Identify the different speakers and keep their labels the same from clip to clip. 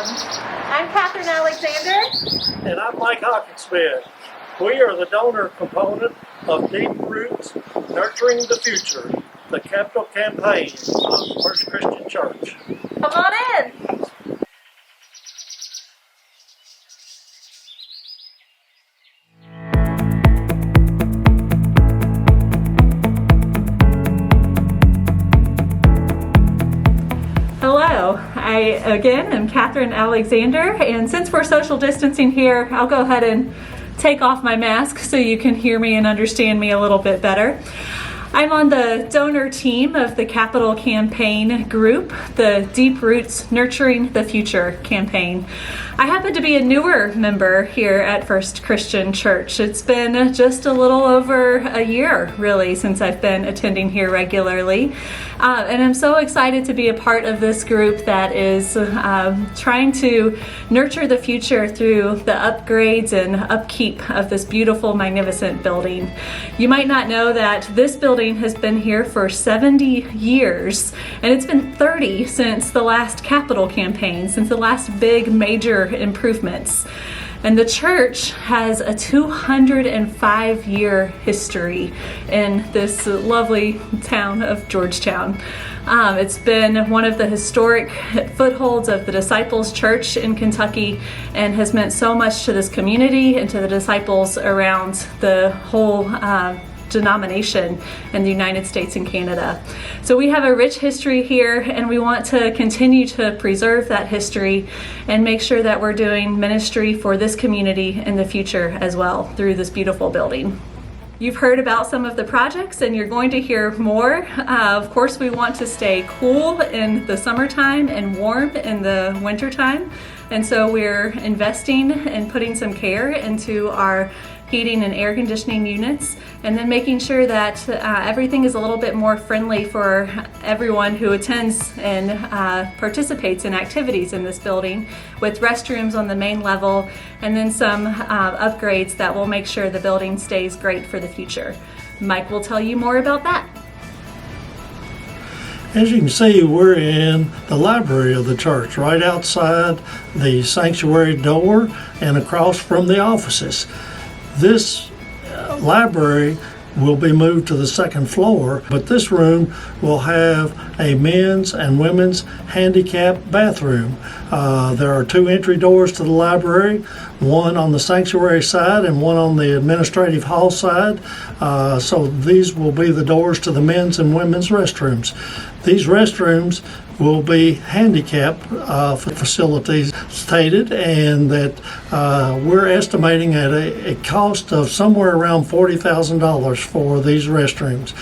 Speaker 1: I'm Katherine Alexander.
Speaker 2: And I'm Mike Hockensmith. We are the donor component of Deep Roots Nurturing the Future, the capital campaign of First Christian Church.
Speaker 1: Come on in. Hello, I again am Katherine Alexander, and since we're social distancing here, I'll go ahead and take off my mask so you can hear me and understand me a little bit better. I'm on the donor team of the Capital Campaign group, the Deep Roots Nurturing the Future campaign. I happen to be a newer member here at First Christian Church. It's been just a little over a year, really, since I've been attending here regularly. And I'm so excited to be a part of this group that is trying to nurture the future through the upgrades and upkeep of this beautiful, magnificent building. You might not know that this building has been here for 70 years, and it's been 30 since the last capital campaign, since the last big major improvements. And the church has a 205-year history in this lovely town of Georgetown. It's been one of the historic footholds of the Disciples Church in Kentucky and has meant so much to this community and to the disciples around the whole denomination in the United States and Canada. So we have a rich history here, and we want to continue to preserve that history and make sure that we're doing ministry for this community in the future as well through this beautiful building. You've heard about some of the projects, and you're going to hear more. Of course, we want to stay cool in the summertime and warm in the wintertime. And so we're investing and putting some care into our heating and air conditioning units, and then making sure that everything is a little bit more friendly for everyone who attends and participates in activities in this building, with restrooms on the main level, and then some upgrades that will make sure the building stays great for the future. Mike will tell you more about that.
Speaker 2: As you can see, we're in the library of the church, right outside the sanctuary door and across from the offices. This library will be moved to the second floor, but this room will have a men's and women's handicap bathroom. There are two entry doors to the library, one on the sanctuary side and one on the administrative hall side. So these will be the doors to the men's and women's restrooms. These restrooms will be handicap facilities stated, and that we're estimating at a cost of somewhere around $40,000 for these restrooms.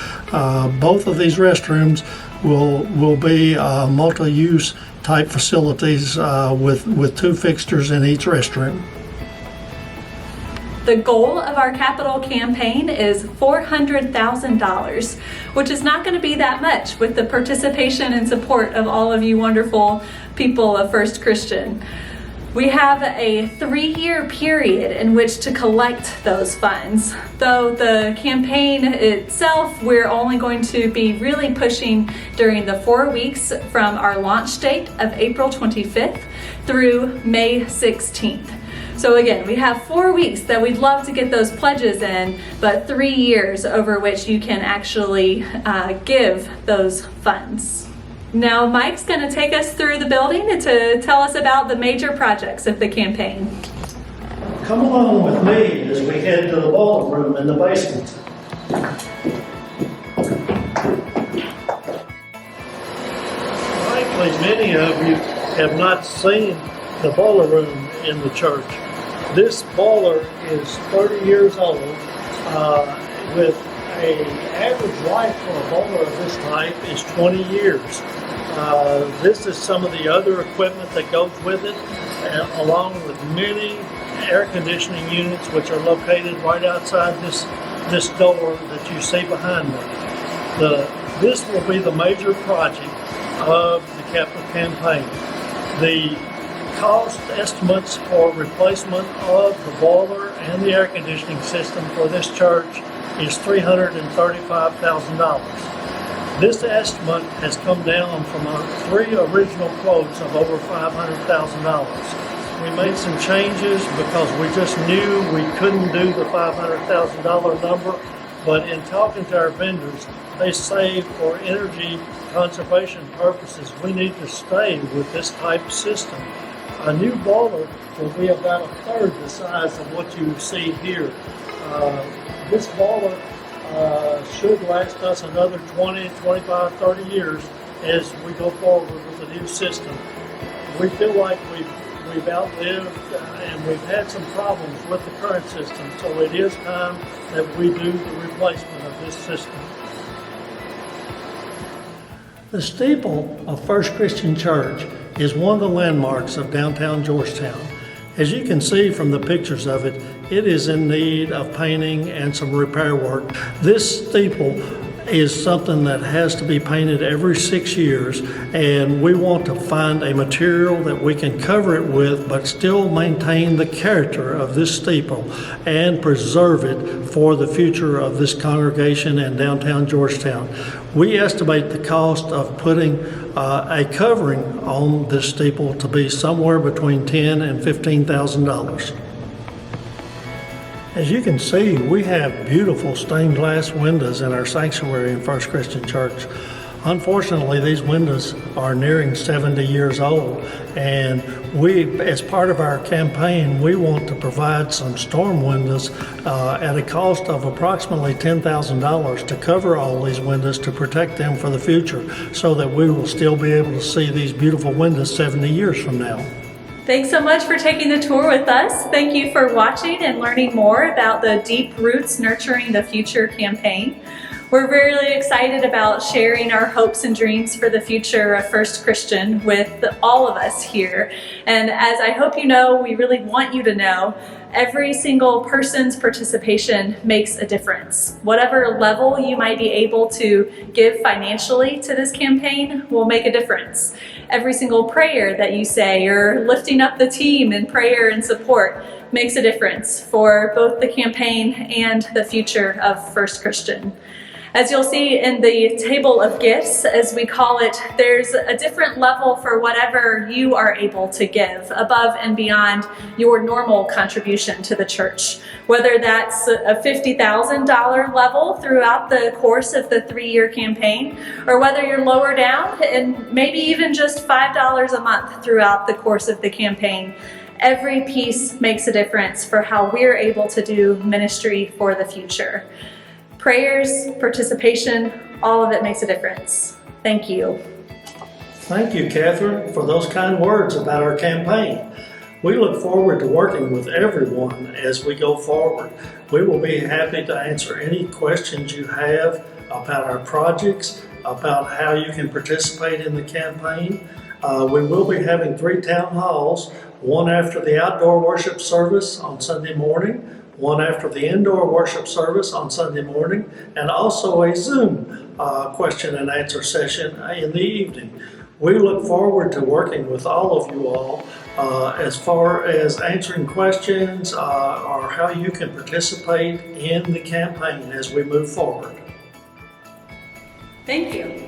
Speaker 2: Both of these restrooms will be multi-use type facilities with two fixtures in each restroom.
Speaker 1: The goal of our capital campaign is $400,000, which is not going to be that much with the participation and support of all of you wonderful people of First Christian. We have a 3-year period in which to collect those funds. Though the campaign itself, we're only going to be really pushing during the 4 weeks from our launch date of April 25th through May 16th. So again, we have 4 weeks that we'd love to get those pledges in, but 3 years over which you can actually give those funds. Now Mike's going to take us through the building to tell us about the major projects of the campaign.
Speaker 2: Come along with me as we head to the boiler room in the basement. Likely many of you have not seen the boiler room in the church. This boiler is 30 years old, with an average life for a boiler of this type is 20 years. This is some of the other equipment that goes with it, along with many air conditioning units which are located right outside this door that you see behind me. This will be the major project of the capital campaign. The cost estimates for replacement of the boiler and the air conditioning system for this church is $335,000. This estimate has come down from our 3 original quotes of over $500,000. We made some changes because we just knew we couldn't do the $500,000 number, but in talking to our vendors, they say for energy conservation purposes, we need to stay with this type system. A new boiler will be about a third the size of what you see here. This boiler should last us another 20, 25, 30 years as we go forward with the new system. We feel like we've outlived and we've had some problems with the current system, so it is time that we do the replacement of this system. The steeple of First Christian Church is one of the landmarks of downtown Georgetown. As you can see from the pictures of it, it is in need of painting and some repair work. This steeple is something that has to be painted every 6 years, and we want to find a material that we can cover it with but still maintain the character of this steeple and preserve it for the future of this congregation and downtown Georgetown. We estimate the cost of putting a covering on this steeple to be somewhere between $10,000 and $15,000. As you can see, we have beautiful stained glass windows in our sanctuary in First Christian Church. Unfortunately, these windows are nearing 70 years old, and we, as part of our campaign, we want to provide some storm windows at a cost of approximately $10,000 to cover all these windows to protect them for the future so that we will still be able to see these beautiful windows 70 years from now.
Speaker 1: Thanks so much for taking the tour with us. Thank you for watching and learning more about the Deep Roots Nurturing the Future campaign. We're really excited about sharing our hopes and dreams for the future of First Christian with all of us here. And as I hope you know, we really want you to know, every single person's participation makes a difference. Whatever level you might be able to give financially to this campaign will make a difference. Every single prayer that you say or lifting up the team in prayer and support makes a difference for both the campaign and the future of First Christian. As you'll see in the table of gifts, as we call it, there's a different level for whatever you are able to give above and beyond your normal contribution to the church. Whether that's a $50,000 level throughout the course of the 3-year campaign, or whether you're lower down and maybe even just $5 a month throughout the course of the campaign. Every piece makes a difference for how we're able to do ministry for the future. Prayers, participation, all of it makes a difference. Thank you.
Speaker 2: Thank you, Catherine, for those kind words about our campaign. We look forward to working with everyone as we go forward. We will be happy to answer any questions you have about our projects, about how you can participate in the campaign. We will be having 3 town halls, one after the outdoor worship service on Sunday morning, one after the indoor worship service on Sunday morning, and also a Zoom question and answer session in the evening. We look forward to working with all of you all as far as answering questions or how you can participate in the campaign as we move forward.
Speaker 1: Thank you.